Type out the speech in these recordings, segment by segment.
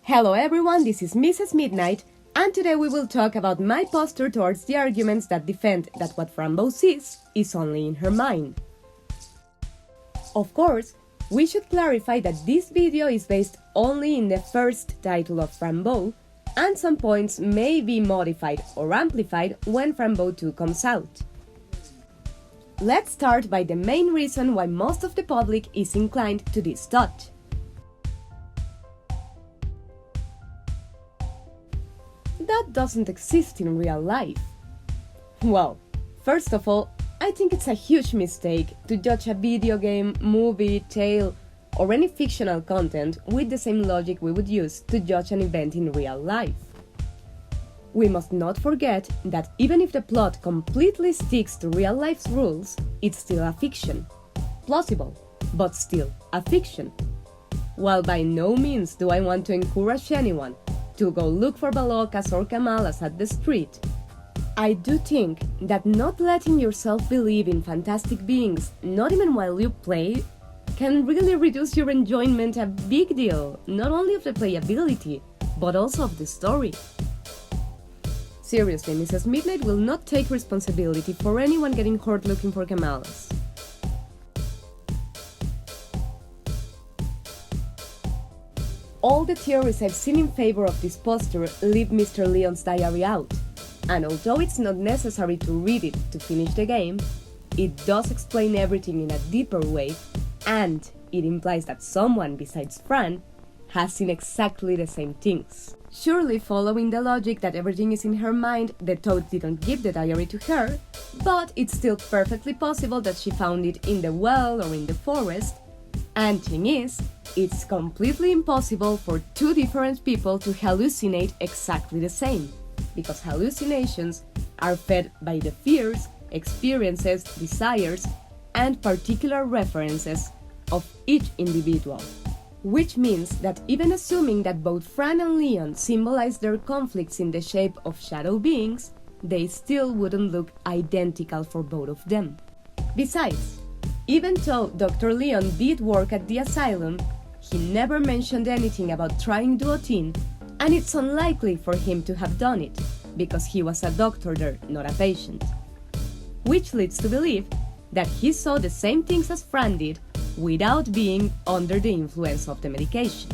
Hello everyone, this is Mrs. Midnight, and today we will talk about my posture towards the arguments that defend that what Fran Bow sees is only in her mind. Of course, we should clarify that this video is based only in the first title of Fran Bow, and some points may be modified or amplified when Fran Bow 2 comes out. Let's start by the main reason why most of the public is inclined to this thought. That doesn't exist in real life. Well, first of all, I think it's a huge mistake to judge a video game, movie, tale, or any fictional content with the same logic we would use to judge an event in real life. We must not forget that even if the plot completely sticks to real life's rules, it's still a fiction. Plausible, but still a fiction. While by no means do I want to encourage anyone to go look for balocas or kamalas at the street, I do think that not letting yourself believe in fantastic beings, not even while you play, can really reduce your enjoyment a big deal, not only of the playability, but also of the story. Seriously, Mrs. Midnight will not take responsibility for anyone getting hurt looking for kamalas. All the theories I've seen in favor of this poster leave Mr. Leon's diary out, and although it's not necessary to read it to finish the game, it does explain everything in a deeper way, and it implies that someone besides Fran has seen exactly the same things. Surely following the logic that everything is in her mind, the Toad didn't give the diary to her, but it's still perfectly possible that she found it in the well or in the forest, and thing is, it's completely impossible for two different people to hallucinate exactly the same, because hallucinations are fed by the fears, experiences, desires, and particular references of each individual. Which means that even assuming that both Fran and Leon symbolize their conflicts in the shape of shadow beings, they still wouldn't look identical for both of them. Besides, even though Dr. Leon did work at the asylum, he never mentioned anything about trying duotine, and it's unlikely for him to have done it, because he was a doctor there, not a patient. Which leads to believe that he saw the same things as Fran did, without being under the influence of the medication.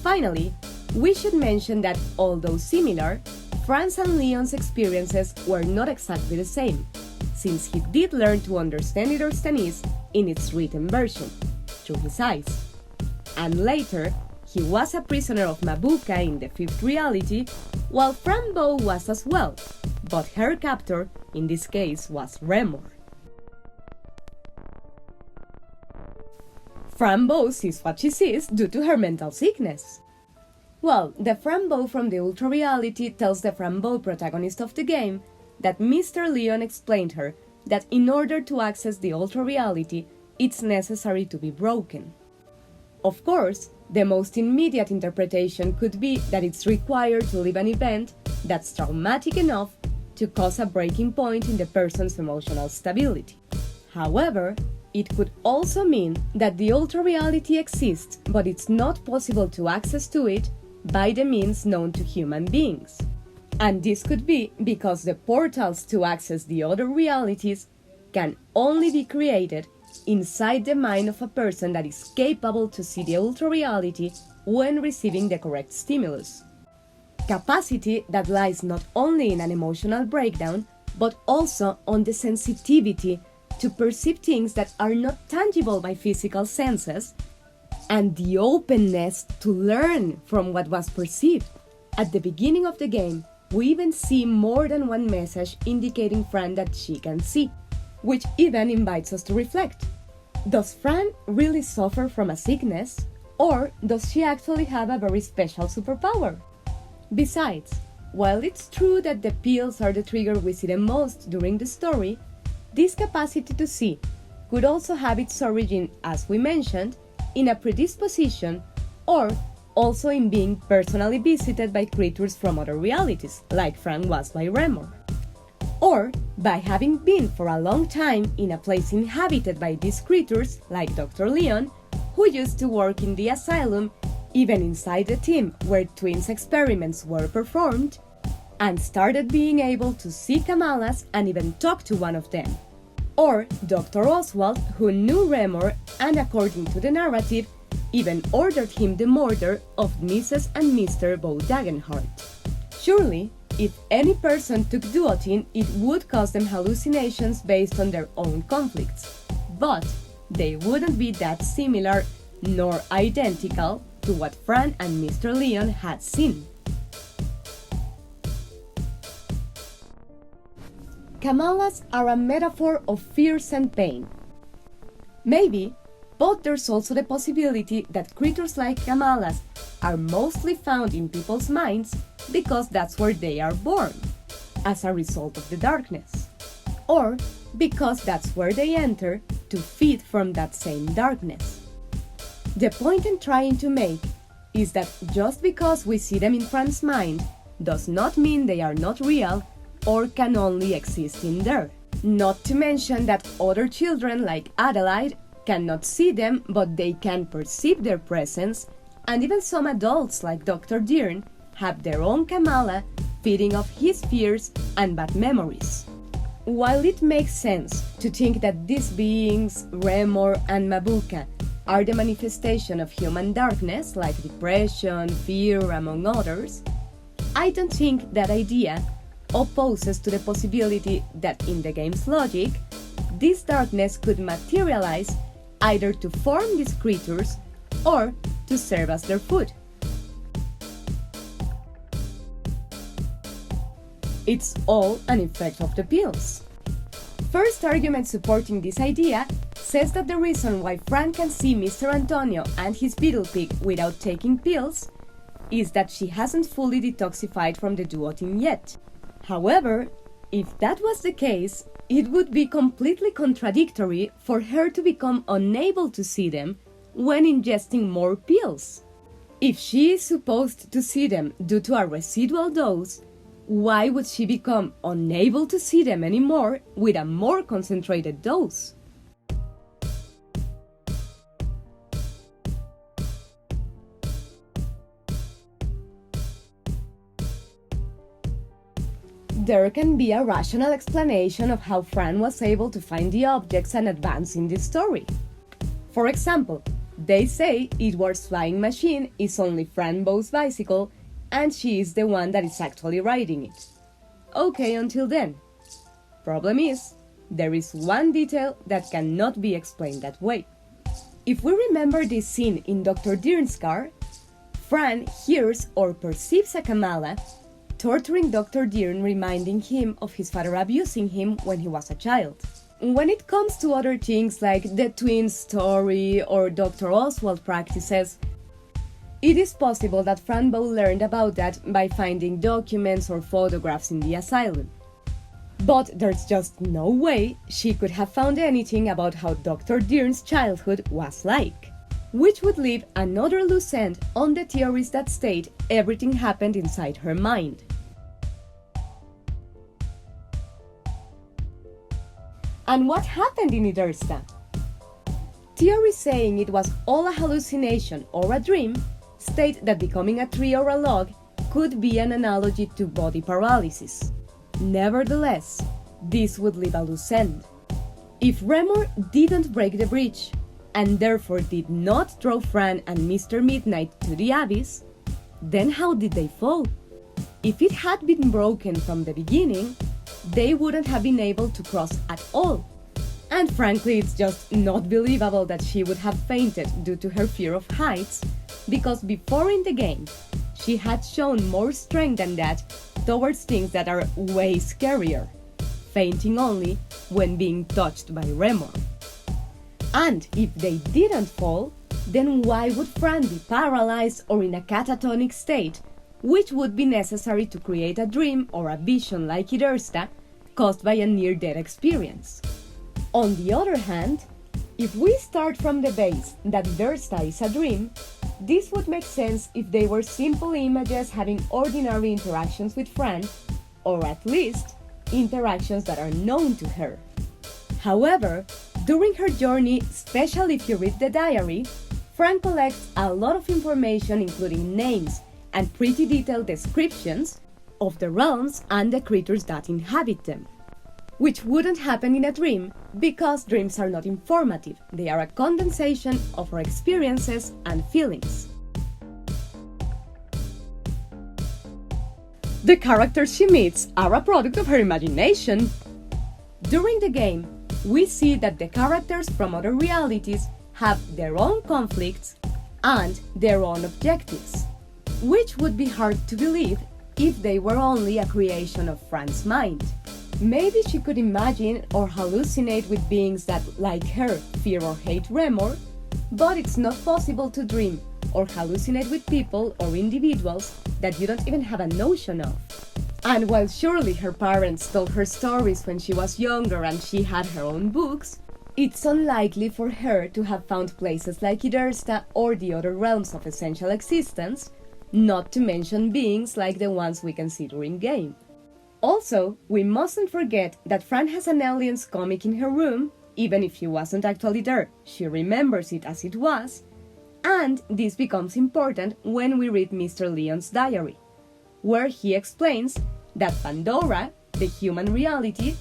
Finally, we should mention that although similar, Fran's and Leon's experiences were not exactly the same, since he did learn to understand Irstanese in its written version, through his eyes. And later, he was a prisoner of Mabuka in the fifth reality, while Fran Bow was as well, but her captor, in this case, was Remor. Fran Bow sees what she sees due to her mental sickness. Well, the Fran Bow from the Ultra Reality tells the Fran Bow protagonist of the game that Mr. Leon explained her that in order to access the Ultra Reality, it's necessary to be broken. Of course, the most immediate interpretation could be that it's required to live an event that's traumatic enough to cause a breaking point in the person's emotional stability. However, it could also mean that the Ultra Reality exists, but it's not possible to access to it by the means known to human beings. And this could be because the portals to access the other realities can only be created inside the mind of a person that is capable to see the Ultra Reality when receiving the correct stimulus. Capacity that lies not only in an emotional breakdown, but also on the sensitivity to perceive things that are not tangible by physical senses, and the openness to learn from what was perceived. At the beginning of the game, we even see more than one message indicating Fran that she can see, which even invites us to reflect. Does Fran really suffer from a sickness, or does she actually have a very special superpower? Besides, while it's true that the pills are the trigger we see the most during the story, this capacity to see could also have its origin, as we mentioned, in a predisposition, or also in being personally visited by creatures from other realities, like Fran was by Remor. Or by having been for a long time in a place inhabited by these creatures, like Dr. Leon, who used to work in the asylum even inside the team where twins experiments were performed, and started being able to see Kamalas and even talk to one of them. Or Dr. Oswald, who knew Remor and, according to the narrative, even ordered him the murder of Mrs. and Mr. Bow Dagenhart. Surely, if any person took duotine, it would cause them hallucinations based on their own conflicts, but they wouldn't be that similar nor identical to what Fran and Mr. Leon had seen. Kamalas are a metaphor of fears and pain. Maybe, but there's also the possibility that creatures like Kamalas are mostly found in people's minds because that's where they are born, as a result of the darkness, or because that's where they enter to feed from that same darkness. The point I'm trying to make is that just because we see them in Fran's mind does not mean they are not real or can only exist in there. Not to mention that other children like Adelaide cannot see them, but they can perceive their presence, and even some adults like Dr. Dearn have their own Kamala feeding off his fears and bad memories. While it makes sense to think that these beings, Remor and Mabuka, are the manifestation of human darkness like depression, fear, among others, I don't think that idea opposes to the possibility that in the game's logic, this darkness could materialize either to form these creatures or to serve as their food. It's all an effect of the pills. First argument supporting this idea says that the reason why Fran can see Mr. Antonio and his beetle pig without taking pills is that she hasn't fully detoxified from the duotine yet. However, if that was the case, it would be completely contradictory for her to become unable to see them when ingesting more pills. If she is supposed to see them due to a residual dose, why would she become unable to see them anymore with a more concentrated dose? There can be a rational explanation of how Fran was able to find the objects and advance in this story. For example, they say Edward's flying machine is only Fran Bow's bicycle and she is the one that is actually riding it. Okay until then. Problem is, there is one detail that cannot be explained that way. If we remember this scene in Dr. Dearn's car, Fran hears or perceives a Kamala torturing Dr. Dearn, reminding him of his father abusing him when he was a child. When it comes to other things like the twins story or Dr. Oswald practices, it is possible that Fran Bow learned about that by finding documents or photographs in the asylum. But there's just no way she could have found anything about how Dr. Dearn's childhood was like, which would leave another loose end on the theories that state everything happened inside her mind. And what happened in Idersta? Theories saying it was all a hallucination or a dream state that becoming a tree or a log could be an analogy to body paralysis. Nevertheless, this would leave a loose end. If Remor didn't break the bridge, and therefore did not throw Fran and Mr. Midnight to the abyss, then how did they fall? If it had been broken from the beginning, they wouldn't have been able to cross at all. And frankly, it's just not believable that she would have fainted due to her fear of heights, because before in the game, she had shown more strength than that towards things that are way scarier, fainting only when being touched by Remor. And if they didn't fall, then why would Fran be paralyzed or in a catatonic state, which would be necessary to create a dream or a vision like Idersta, caused by a near-death experience? On the other hand, if we start from the base that Idersta is a dream, this would make sense if they were simple images having ordinary interactions with Fran, or at least interactions that are known to her. However, during her journey, especially if you read the diary, Fran collects a lot of information, including names and pretty detailed descriptions of the realms and the creatures that inhabit them, which wouldn't happen in a dream because dreams are not informative. They are a condensation of our experiences and feelings. The characters she meets are a product of her imagination. During the game, we see that the characters from other realities have their own conflicts and their own objectives, which would be hard to believe if they were only a creation of Fran's mind. Maybe she could imagine or hallucinate with beings that, like her, fear or hate Remor, but it's not possible to dream or hallucinate with people or individuals that you don't even have a notion of. And while surely her parents told her stories when she was younger and she had her own books, it's unlikely for her to have found places like Idersta or the other realms of essential existence, not to mention beings like the ones we can see during game. Also, we mustn't forget that Fran has an aliens comic in her room. Even if she wasn't actually there, she remembers it as it was, and this becomes important when we read Mr. Leon's diary, where he explains that Pandora, the human reality,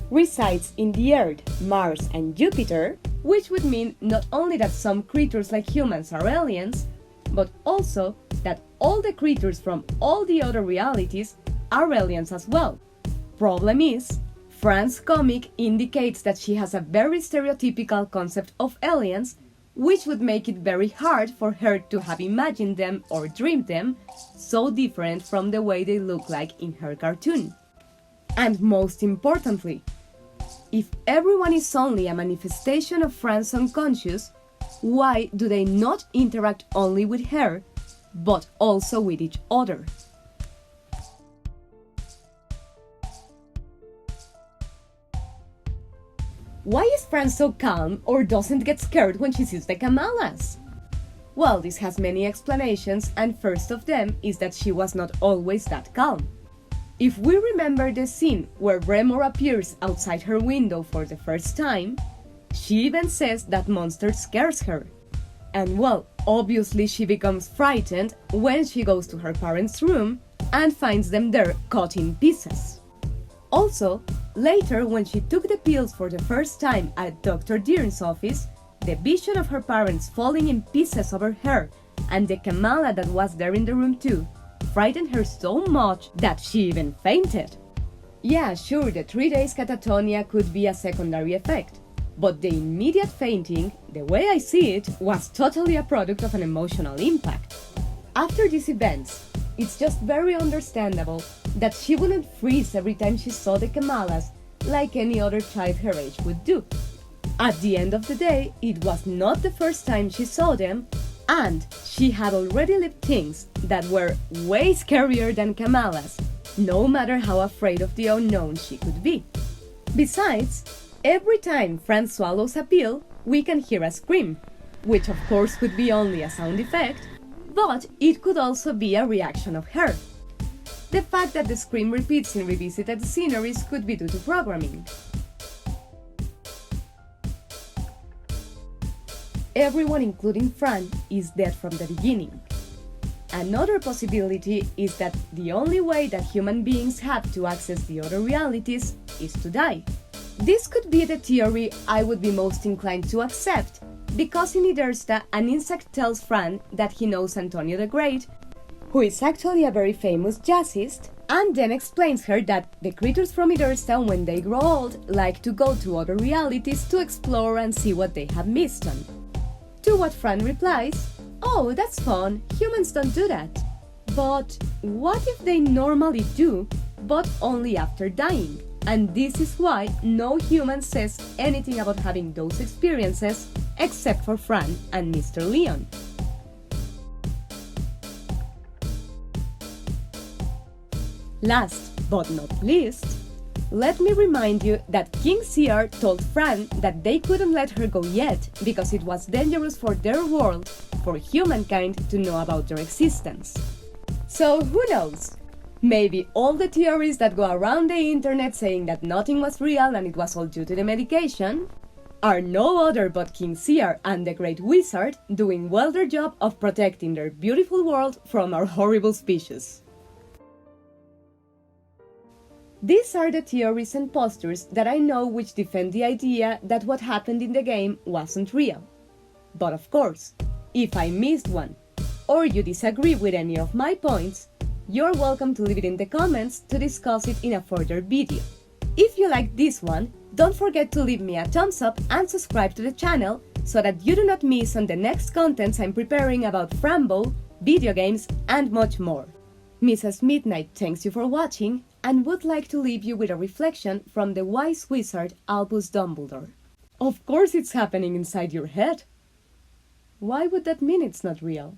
resides in the Earth, Mars, and Jupiter, which would mean not only that some creatures like humans are aliens, but also that all the creatures from all the other realities are aliens as well. Problem is, Fran's comic indicates that she has a very stereotypical concept of aliens, which would make it very hard for her to have imagined them or dreamed them so different from the way they look like in her cartoon. And most importantly, if everyone is only a manifestation of Fran's unconscious, why do they not interact only with her, but also with each other? Why is Fran so calm or doesn't get scared when she sees the Kamalas? Well, this has many explanations, and first of them is that she was not always that calm. If we remember the scene where Remor appears outside her window for the first time, she even says that monster scares her. And well, obviously she becomes frightened when she goes to her parents' room and finds them there cut in pieces. Also, later when she took the pills for the first time at Dr. Deern's office, the vision of her parents falling in pieces over her and the Kamala that was there in the room too frightened her so much that she even fainted. Yeah, sure, the 3 days catatonia could be a secondary effect, but the immediate fainting, the way I see it, was totally a product of an emotional impact. After these events, it's just very understandable that she wouldn't freeze every time she saw the Kamalas like any other child her age would do. At the end of the day, it was not the first time she saw them, and she had already lived things that were way scarier than Kamalas, no matter how afraid of the unknown she could be. Besides, every time Fran swallows a pill, we can hear a scream, which of course could be only a sound effect, but it could also be a reaction of her. The fact that the scream repeats in revisited sceneries could be due to programming. Everyone, including Fran, is dead from the beginning. Another possibility is that the only way that human beings have to access the other realities is to die. This could be the theory I would be most inclined to accept, because in Idersta, an insect tells Fran that he knows Antonio the Great, who is actually a very famous jazzist, and then explains her that the creatures from Idersta, when they grow old, like to go to other realities to explore and see what they have missed on. To what Fran replies, "Oh, that's fun, humans don't do that." But what if they normally do, but only after dying? And this is why no human says anything about having those experiences except for Fran and Mr. Leon. Last but not least, let me remind you that King Sear told Fran that they couldn't let her go yet because it was dangerous for their world, for humankind to know about their existence. So who knows? Maybe all the theories that go around the internet saying that nothing was real and it was all due to the medication, are no other but King Sear and the Great Wizard doing well their job of protecting their beautiful world from our horrible species. These are the theories and posters that I know which defend the idea that what happened in the game wasn't real. But of course, if I missed one, or you disagree with any of my points, you're welcome to leave it in the comments to discuss it in a further video. If you like this one, don't forget to leave me a thumbs up and subscribe to the channel so that you do not miss on the next contents I'm preparing about Fran Bow, video games, and much more. Mrs. Midnight thanks you for watching and would like to leave you with a reflection from the wise wizard Albus Dumbledore. Of course it's happening inside your head. Why would that mean it's not real?